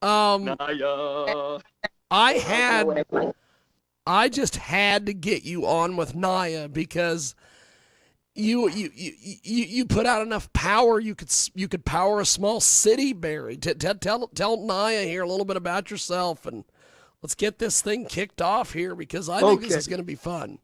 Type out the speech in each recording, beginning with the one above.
Naya. I I don't know what had, it was. I just had to get you on with Naya because you put out enough power. You could power a small city, Barry. Tell Naya here a little bit about yourself, and let's get this thing kicked off here because I think this Okay. is going to be fun.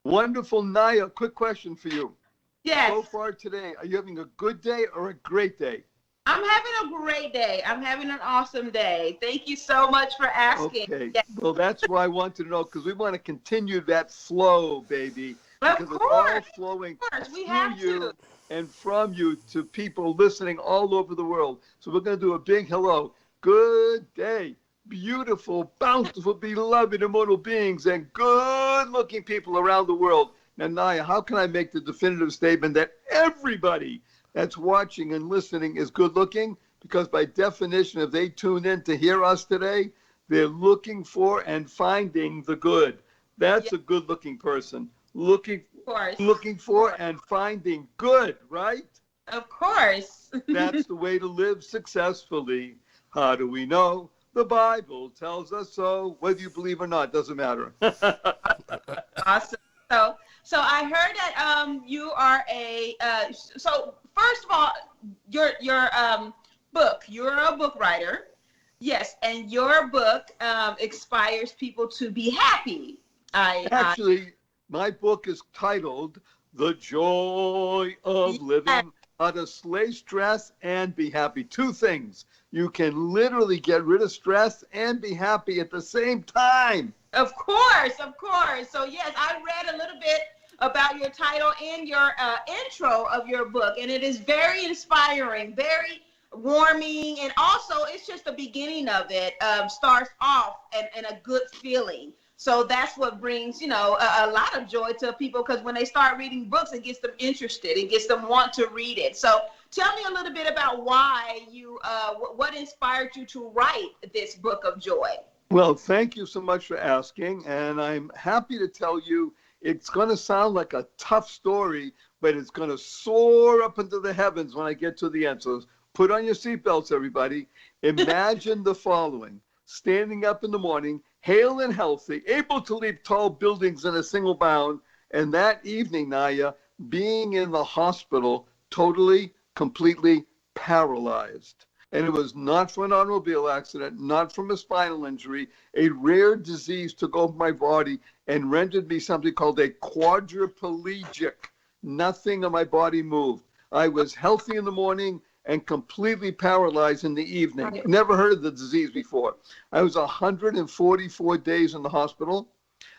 Wonderful, Naya. Quick question for you. Yes, So far today, are you having a good day or a great day? I'm having a great day. I'm having an awesome day. Thank you so much for asking. Okay. Yes, Well, that's why I want to know because we want to continue that flow, baby, of because it's all flowing course, we through have to. you and from you to people listening all over the world. So we're going to do a big hello. Good day, beautiful, bountiful, beloved, immortal beings, and good looking people around the world. Now, Naya, how can I make the definitive statement that everybody that's watching and listening is good looking? Because by definition, if they tune in to hear us today, they're looking for and finding the good. That's Yes, a good looking person. Looking of course. looking for and finding good, right? Of course. That's the way to live successfully. How do we know? The Bible tells us so. Whether you believe or not, doesn't matter. Awesome. So I heard that you are a so first of all your book, you're a book writer. Yes, and your book inspires people to be happy. I Actually, my book is titled The Joy of Yes, Living, How to Slay Stress and Be Happy. Two things. You can literally get rid of stress and be happy at the same time. of course, of course. So yes, I read a little bit about your title and your intro of your book, and it is very inspiring, very warming, and also it's just the beginning of it. Starts off and a good feeling. So that's what brings, a lot of joy to people because when they start reading books, it gets them interested. It gets them want to read it. So tell me a little bit about why what inspired you to write this book of joy. Well, thank you so much for asking. And I'm happy to tell you it's going to sound like a tough story, but it's going to soar up into the heavens when I get to the end. So put on your seatbelts, everybody. Imagine the following: standing up in the morning, hale and healthy, able to leap tall buildings in a single bound. And that evening, Naya, being in the hospital, totally, completely paralyzed. And it was not from an automobile accident, not from a spinal injury. A rare disease took over my body and rendered me something called a quadriplegic. Nothing on my body moved. I was healthy in the morning and completely paralyzed in the evening. Never heard of the disease before. I was 144 days in the hospital.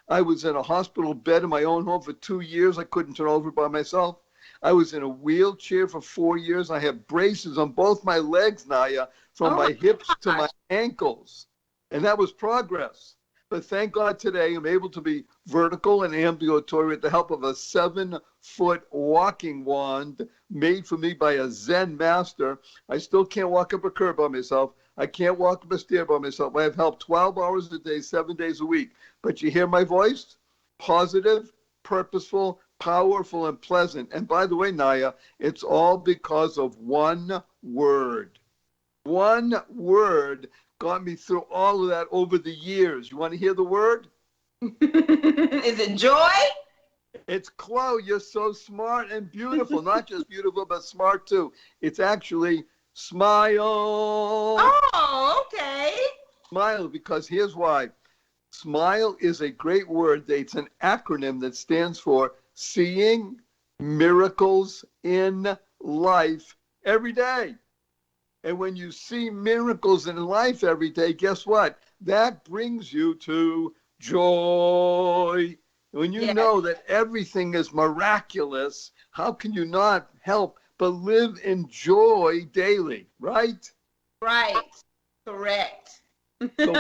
I was in a hospital bed in my own home for 2 years. I couldn't turn over by myself. I was in a wheelchair for 4 years. I had braces on both my legs, Naya, from Oh my my hips to my gosh. ankles. And that was progress. But thank God today I'm able to be vertical and ambulatory with the help of a 7-foot walking wand made for me by a Zen master. I still can't walk up a curb by myself. I can't walk up a stair by myself. I have help 12 hours a day, 7 days a week. But you hear my voice? Positive, purposeful, powerful, and pleasant. And by the way, Naya, it's all because of one word. One word got me through all of that over the years. You want to hear the word? Is it joy? It's Chloe. You're so smart and beautiful. Not just beautiful, but smart too. It's actually smile. Oh, okay. Smile, because here's why. SMILE is a great word. It's an acronym that stands for Seeing Miracles in Life Every Day. And when you see miracles in life every day, guess what? That brings you to joy. When you Yes, know that everything is miraculous, how can you not help but live in joy daily, right? right. Correct. So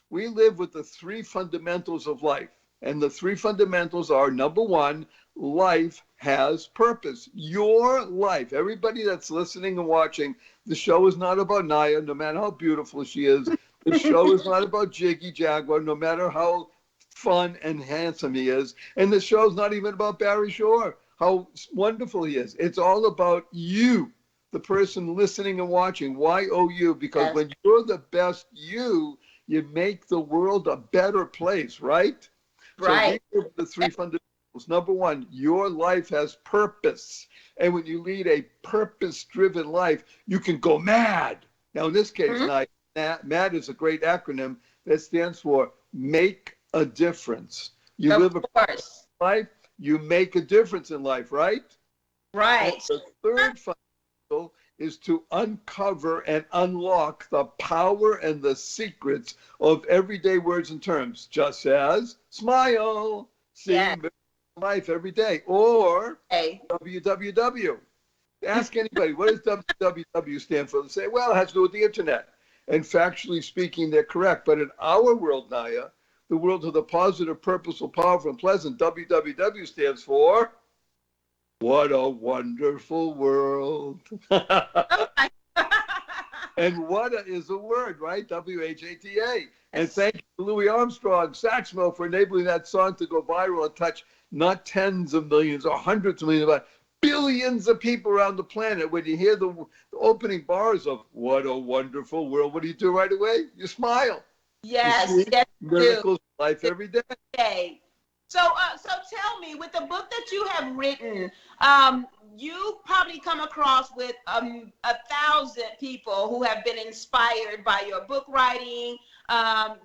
we live with the three fundamentals of life. And the three fundamentals are: number one, life has purpose. Your life, everybody that's listening and watching, the show is not about Naya, no matter how beautiful she is. The show is not about Jiggy Jaguar, no matter how fun and handsome he is. And the show's not even about Barry Shore, how wonderful he is. It's all about you. the person listening and watching. YOU, because Yes. when you're the best you make the world a better place, right? So Right. these are the three fundamentals. Number one, your life has purpose. And when you lead a purpose-driven life, you can go mad. Now, in this case, Mhm. MAD is a great acronym that stands for make a difference. You Of live a course. life, you make a difference in life, right? And Right. the third fundamental is to uncover and unlock the power and the secrets of everyday words and terms, just as smile, Yeah. see life every day, or Hey. WWW. Ask anybody, what does WWW stand for? They say, well, it has to do with the internet. And factually speaking, they're correct. But in our world, Naya, the world of the positive, purposeful, powerful, and pleasant, WWW stands for what a wonderful world. Oh my. And what is a word, right? WHATA. And Yes. thank you to Louis Armstrong, Saxmo, for enabling that song to go viral and touch not tens of millions or hundreds of millions, but billions of people around the planet. When you hear the opening bars of what a wonderful world, what do you do right away? You smile. You Yes. see Yes. Do. miracles of life every day. Okay. So tell me, with the book that you have written, you probably come across with 1,000 people who have been inspired by your book writing,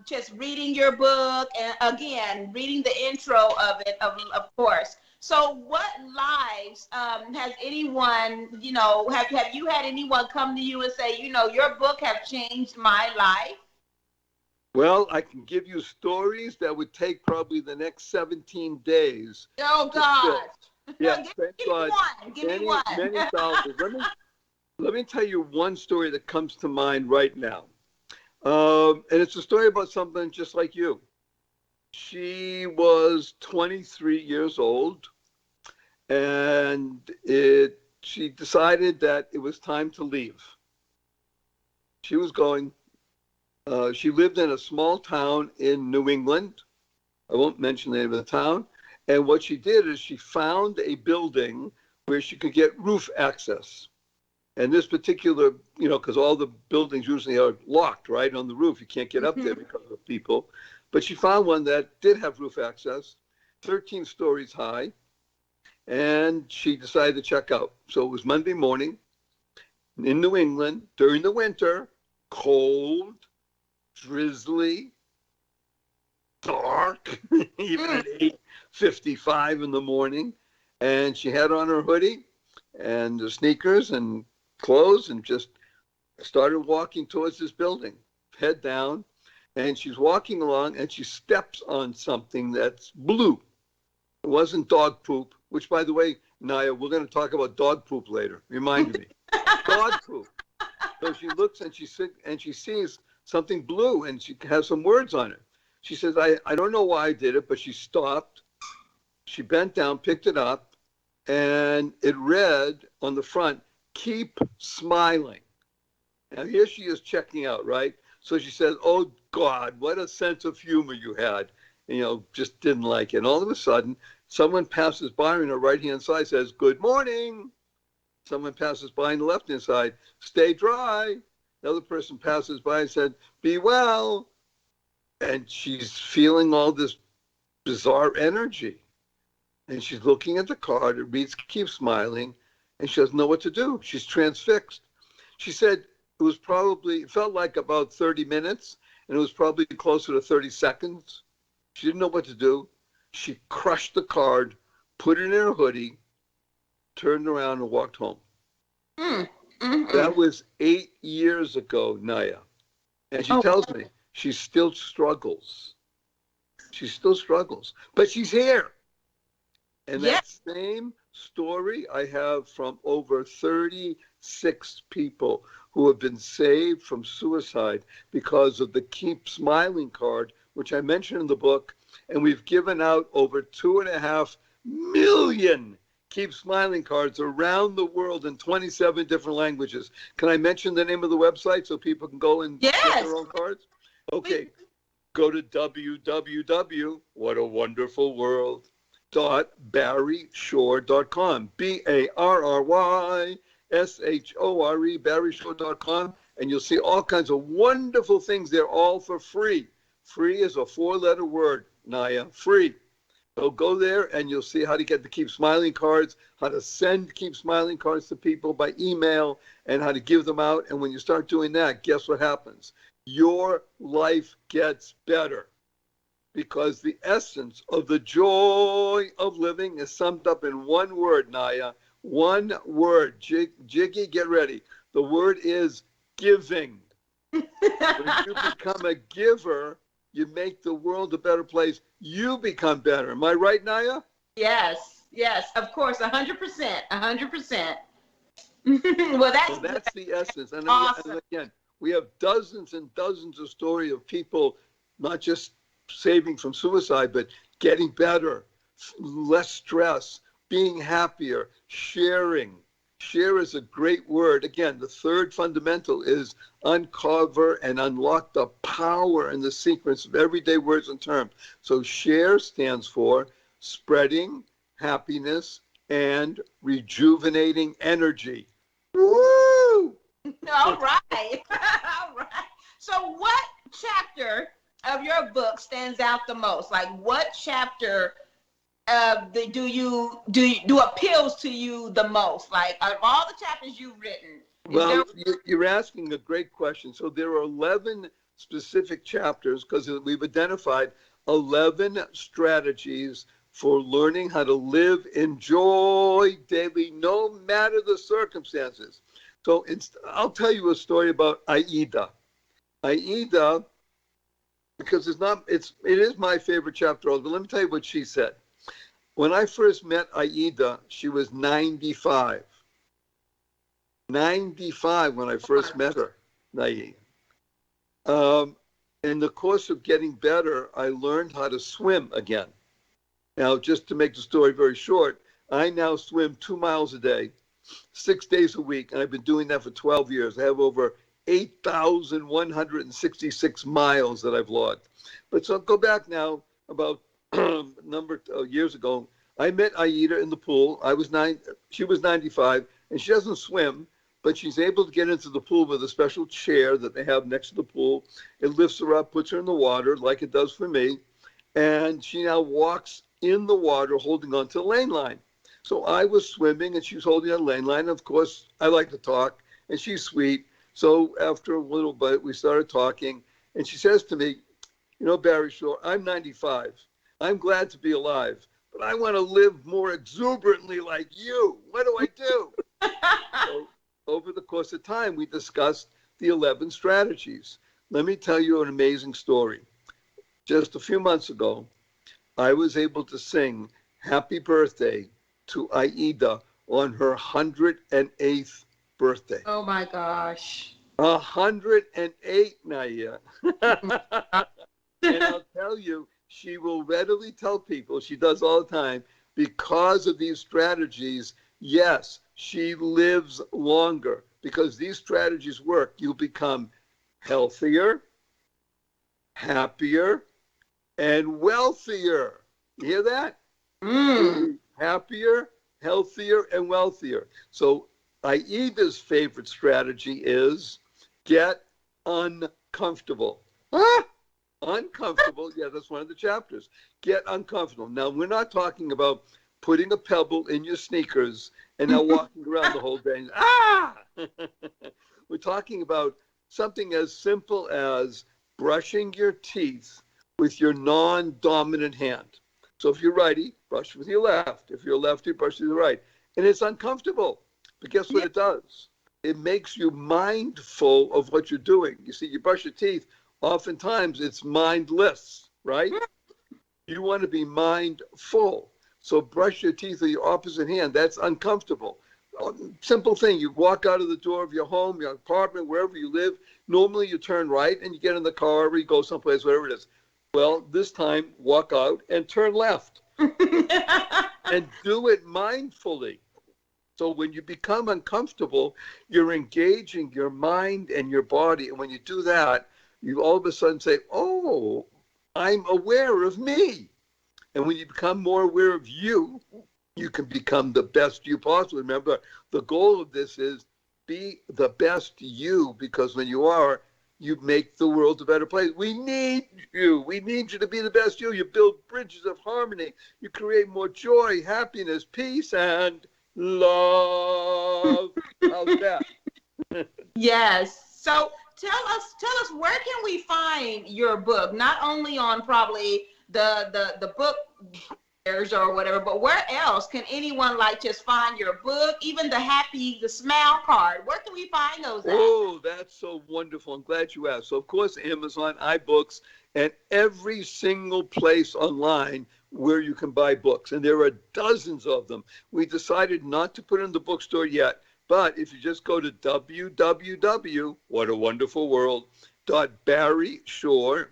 just reading your book, and again, reading the intro of it, of course. So, what lives has anyone, have you had anyone come to you and say, your book have changed my life? Well, I can give you stories that would take probably the next 17 days Oh to fill. God. Yes, give, thank give me God. one. Give me Many, one. many thousands. Let me tell you one story that comes to mind right now. And it's a story about something just like you. She was 23 years old, and she decided that it was time to leave. She was going. She lived in a small town in New England. I won't mention the name of the town. And what she did is she found a building where she could get roof access. And this particular, because all the buildings usually are locked, right, on the roof. You can't get up there because of people. But she found one that did have roof access, 13 stories high, and she decided to check out. So it was Monday morning in New England during the winter, cold, drizzly, dark, even at 8:55 in the morning. And she had on her hoodie and the sneakers and clothes and just started walking towards this building, head down. And she's walking along and she steps on something that's blue. It wasn't dog poop, which, by the way, Naya, we're going to talk about dog poop later. Remind me. Dog poop. So she looks and she sees something blue and she has some words on it. She says, I don't know why I did it, but she stopped. She bent down, picked it up, and it read on the front, keep smiling. Now here she is checking out, right? So she says, oh God, what a sense of humor you had. Just didn't like it. And all of a sudden, someone passes by on the right-hand side, says, good morning. Someone passes by on the left-hand side, stay dry. Another person passes by and said, be well. And she's feeling all this bizarre energy. And she's looking at the card. It reads, keep smiling. And she doesn't know what to do. She's transfixed. She said it felt like about 30 minutes, and it was probably closer to 30 seconds. She didn't know what to do. She crushed the card, put it in her hoodie, turned around and walked home. That was 8 years ago, Naya. And she Oh, tells me she still struggles. She still struggles, but she's here. And yeah. that same story I have from over 36 people who have been saved from suicide because of the Keep Smiling card, which I mentioned in the book. And we've given out over 2.5 million Keep Smiling cards around the world in 27 different languages. Can I mention the name of the website so people can go and get their own cards? Okay, go to www.whatawonderfulworld.barryshore.com, BARRY SHORE, barryshow.com, and you'll see all kinds of wonderful things. They're all for free. Free is a 4-letter word, Naya, free. So go there and you'll see how to get the Keep Smiling cards, how to send Keep Smiling cards to people by email, and how to give them out. And when you start doing that, guess what happens? Your life gets better, because the essence of the joy of living is summed up in one word, Naya. One word. Jiggy, get ready. The word is giving. When you become a giver, you make the world a better place. You become better. Am I right, Naya? Yes, of course, 100%, 100%. Well, So that's the essence. And awesome. and again, we have dozens and dozens of stories of people not just saving from suicide, but getting better, less stress, being happier, sharing. Share is a great word. Again, the third fundamental is uncover and unlock the power and the secrets of everyday words and terms. So share stands for spreading happiness and rejuvenating energy. Woo! All right. All right. So what chapter of your book stands out the most? Like, what chapter do appeals to you the most? Like, of all the chapters you've written, Well, you're asking a great question. So there are 11 specific chapters because we've identified 11 strategies for learning how to live in joy daily, no matter the circumstances. So I'll tell you a story about Aida. Aida, because it is my favorite chapter, but let me tell you what she said. When I first met Aida, she was 95. 95 when I first met her, Naia. In the course of getting better, I learned how to swim again. Now, just to make the story very short, I now swim 2 miles a day, 6 days a week, and I've been doing that for 12 years. I have over 8,166 miles that I've logged. But so go back now about years ago. I met Aida in the pool. She was 95, and she doesn't swim, but she's able to get into the pool with a special chair that they have next to the pool. It lifts her up, puts her in the water like it does for me, and she now walks in the water holding onto the lane line. So I was swimming and she was holding on the lane line. Of course, I like to talk, and she's sweet. So after a little bit, we started talking, and she says to me, you know, Barry Shore, I'm 95. I'm glad to be alive, but I want to live more exuberantly like you. What do I do? So over the course of time, we discussed the 11 strategies. Let me tell you an amazing story. Just a few months ago, I was able to sing Happy Birthday to Aida on her 108th birthday. Oh my gosh. 108, Naya. And I'll tell you, she will readily tell people, she does all the time, because of these strategies, yes, she lives longer. Because these strategies work, you'll become healthier, happier, and wealthier. You hear that? Happier, healthier, and wealthier. So Aida's favorite strategy is get uncomfortable. Uncomfortable. Yeah, that's one of the chapters. Get uncomfortable. Now, we're not talking about putting a pebble in your sneakers and now walking around the whole day. We're talking about something as simple as brushing your teeth with your non-dominant hand. So if you're righty, brush with your left. If you're lefty, brush with your right. And it's uncomfortable. But guess what it does? It makes you mindful of what you're doing. You see, you brush your teeth, oftentimes it's mindless, right? You want to be mindful. So brush your teeth with your opposite hand. That's uncomfortable. Simple thing. You walk out of the door of your home, your apartment, wherever you live. Normally you turn right and you get in the car or you go someplace, whatever it is. Well, this time, walk out and turn left. And do it mindfully. So when you become uncomfortable, you're engaging your mind and your body. And when you do that, you all of a sudden say, oh, I'm aware of me. And when you become more aware of you, you can become the best you possibly. Remember, the goal of this is be the best you, because when you are, you make the world a better place. We need you. We need you to be the best you. You build bridges of harmony. You create more joy, happiness, peace, and love. How's that? Yes. So tell us where can we find your book? Not only on probably the book fairs or whatever, but where else can anyone like just find your book? Even the smile card. Where can we find those at? Oh, that's so wonderful. I'm glad you asked. So, of course, Amazon, iBooks, and every single place online where you can buy books. And there are dozens of them. We decided not to put it in the bookstore yet, but if you just go to www.whatawonderfulworld.barryshore,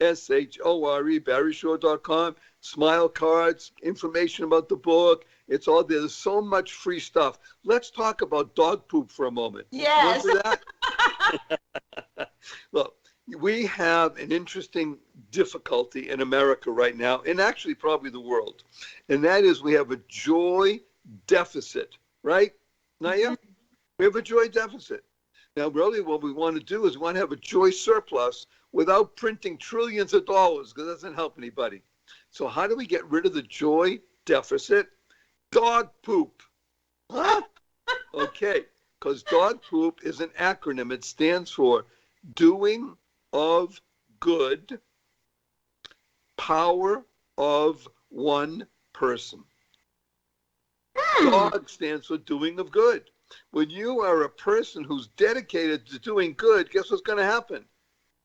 BARRYSHORE, barryshore.com, smile cards, information about the book. It's all there. There's so much free stuff. Let's talk about dog poop for a moment. Yes. Remember that? Look, we have an interesting difficulty in America right now, and actually probably the world, and that is we have a joy deficit, right, Naya? We have a joy deficit. Now, really what we want to do is we want to have a joy surplus without printing trillions of dollars, because that doesn't help anybody. So how do we get rid of the joy deficit? Dog poop. Huh? Okay, because dog poop is an acronym. It stands for doing of good, power of one person. Dog stands for doing of good. When you are a person who's dedicated to doing good, guess what's going to happen?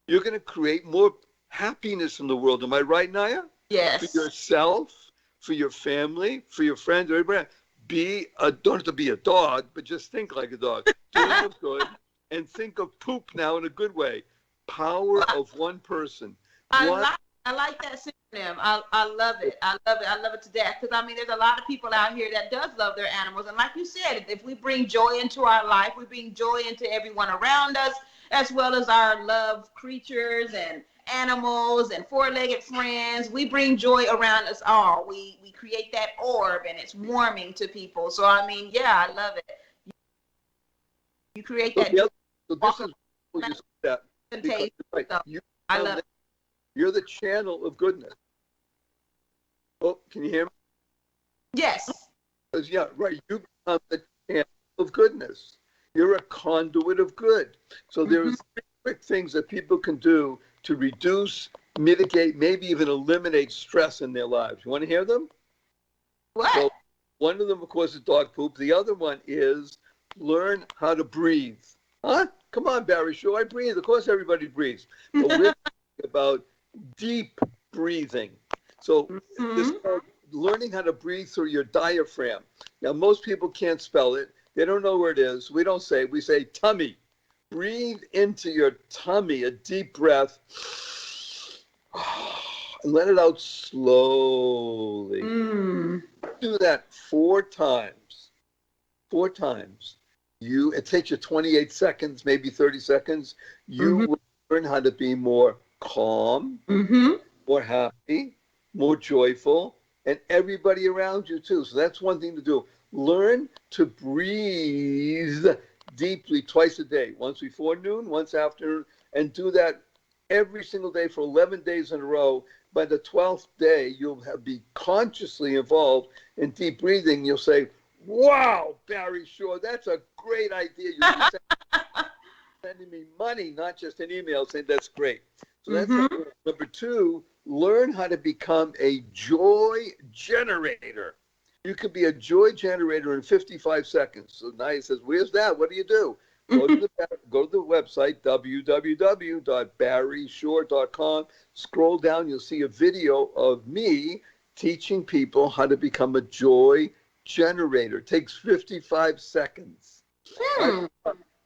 You're going to create more happiness in the world. Am I right, Naya? Yes. For yourself, for your family, for your friends, everybody. Don't have to be a dog, but just think like a dog. Doing of good, and think of poop now in a good way. Power of one person. I like that synonym. I love it. I love it to death. Because I mean, there's a lot of people out here that does love their animals, and like you said, if we bring joy into our life, we bring joy into everyone around us, as well as our loved creatures and animals and four-legged friends. We bring joy around us all. We create that orb, and it's warming to people. So I mean, yeah, I love it. You create that. So this is you said that. Because, right, I love it. You're the channel of goodness. Oh, can you hear me? Yes. Yeah, right. You become the channel of goodness. You're a conduit of good. So there's quick things that people can do to reduce, mitigate, maybe even eliminate stress in their lives. You want to hear them? What? So one of them, of course, is dog poop. The other one is learn how to breathe. Huh? Come on, Barry. Sure, I breathe. Of course, everybody breathes. But we're talking about deep breathing. So this is called learning how to breathe through your diaphragm. Now, most people can't spell it. They don't know where it is. We don't say it. We say tummy. Breathe into your tummy, a deep breath, and let it out slowly. Do that 4 times. 4 times. It takes you 28 seconds, maybe 30 seconds. You will learn how to be more calm, more happy, more joyful, and everybody around you too. So that's one thing to do. Learn to breathe deeply twice a day, once before noon, once after, and do that every single day for 11 days in a row. By the 12th day, you'll be consciously involved in deep breathing. You'll say, wow, Barry Shore, that's a great idea. You're sending me money, not just an email saying that's great. So that's number 2, learn how to become a joy generator. You could be a joy generator in 55 seconds. So Naya says, where's that? What do you do? Go to the website, www.barryshore.com. Scroll down, you'll see a video of me teaching people how to become a joy generator. It takes 55 seconds.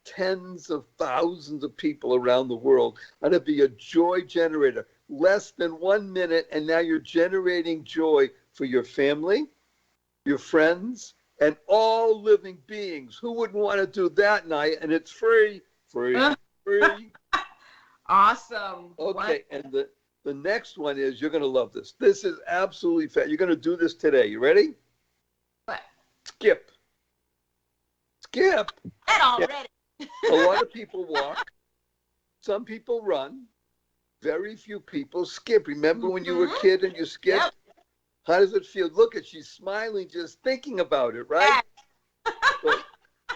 Tens of thousands of people around the world how to be a joy generator. Less than 1 minute, and now you're generating joy for your family, your friends, and all living beings. Who wouldn't want to do that, Naya? And it's free. Free. Awesome. Okay, and The next one is, you're going to love this. This is absolutely fat. You're going to do this today. You ready? What? Skip. Skip. That already. A lot of people walk. Some people run. Very few people skip. Remember when you were a kid and you skipped? Yep. How does it feel? Look at, she's smiling just thinking about it, right? So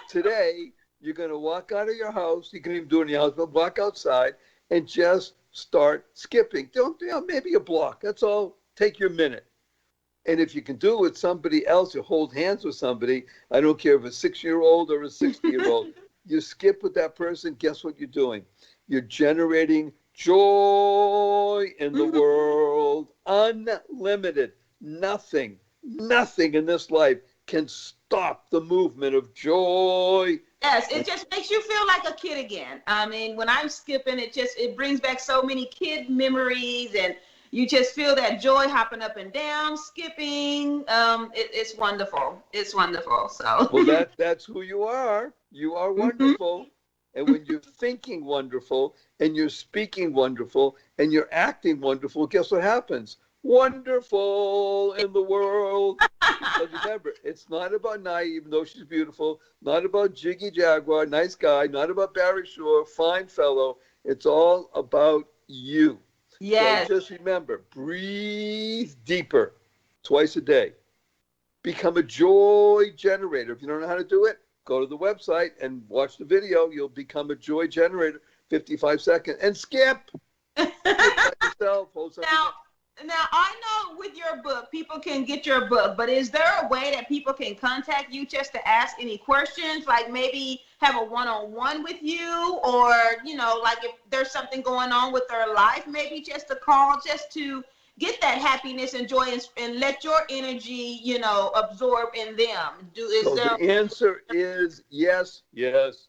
today, you're going to walk out of your house. You can even do it in your house, but walk outside and just start skipping. Don't, maybe a block. That's all. Take your minute. And if you can do it with somebody else, you hold hands with somebody. I don't care if a 6-year-old or a 60-year-old. You skip with that person. Guess what you're doing? You're generating joy in the world. Unlimited. Nothing in this life can stop the movement of joy. Yes, it just makes you feel like a kid again. I mean, when I'm skipping, it brings back so many kid memories, and you just feel that joy hopping up and down, skipping. It's wonderful. It's wonderful. So. Well, that's who you are. You are wonderful. And when you're thinking wonderful, and you're speaking wonderful, and you're acting wonderful, guess what happens? Wonderful in the world. Because remember, it's not about Nia, even though she's beautiful, not about Jiggy Jaguar, nice guy, not about Barry Shore, fine fellow. It's all about you. Yes. So just remember, breathe deeper twice a day. Become a joy generator. If you don't know how to do it, go to the website and watch the video. You'll become a joy generator, 55 seconds, and skip. Skip by yourself, hold something. Now, I know with your book, people can get your book, but is there a way that people can contact you just to ask any questions, like maybe have a one-on-one with you, or, like if there's something going on with their life, maybe just a call just to get that happiness and joy and let your energy, absorb in them? The answer is yes. Yes.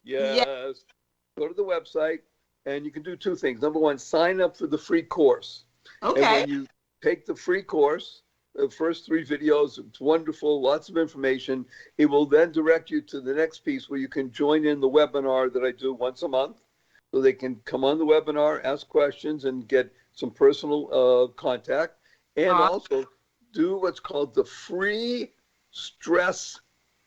Go to the website, and you can do two things. Number one, sign up for the free course. Okay. And when you take the free course, the first 3 videos, it's wonderful, lots of information. It will then direct you to the next piece where you can join in the webinar that I do once a month. So they can come on the webinar, ask questions, and get some personal contact. And also do what's called the free stress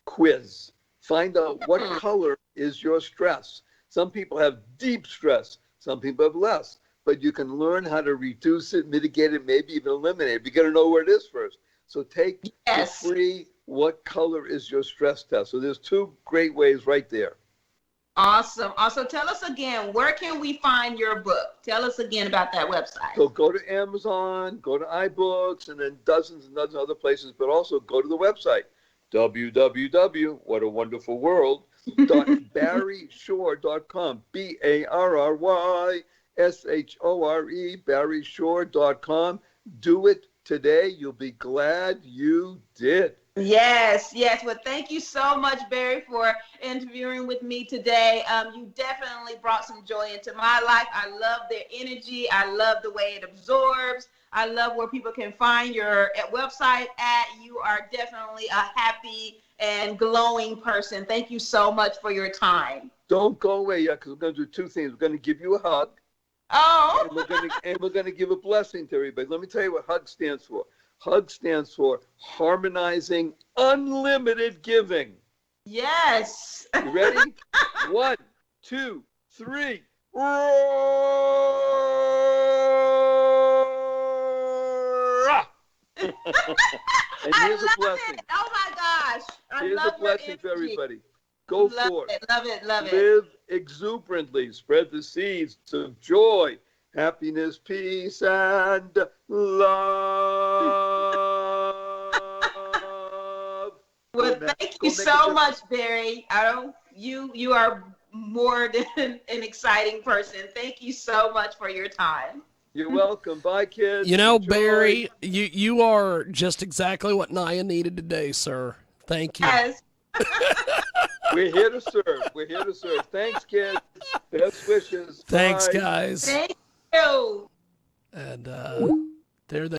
quiz. Find out what color is your stress. Some people have deep stress. Some people have less. But you can learn how to reduce it, mitigate it, maybe even eliminate it. You got to know where it is first. So take the free, what color is your stress test? So there's 2 great ways right there. Awesome. Also, tell us again, where can we find your book? Tell us again about that website. So go to Amazon, go to iBooks, and then dozens and dozens of other places, but also go to the website, www.whatawonderfulworld.barryshore.com, BARRYSHORE, barryshore.com. Do it today. You'll be glad you did. Yes. Well, thank you so much, Barry, for interviewing with me today. You definitely brought some joy into my life. I love their energy. I love the way it absorbs. I love where people can find your website at. You are definitely a happy and glowing person. Thank you so much for your time. Don't go away yet, because we're going to do 2 things. We're going to give you a hug. Oh. And we're going to give a blessing to everybody. Let me tell you what HUG stands for. HUG stands for Harmonizing Unlimited Giving. Yes. You ready? 1, 2, 3. And here's a blessing. Oh my gosh. Here's a blessing for everybody. Go forth. Love it. Live exuberantly. Spread the seeds of joy, happiness, peace, and love. Well, thank you so much, Barry. You are more than an exciting person. Thank you so much for your time. You're welcome. Bye, kids. Enjoy. Barry, you are just exactly what Nia needed today, sir. Thank you. Yes. We're here to serve. Thanks, kids. Best wishes. Thanks, Bye. guys. Thank you. And there they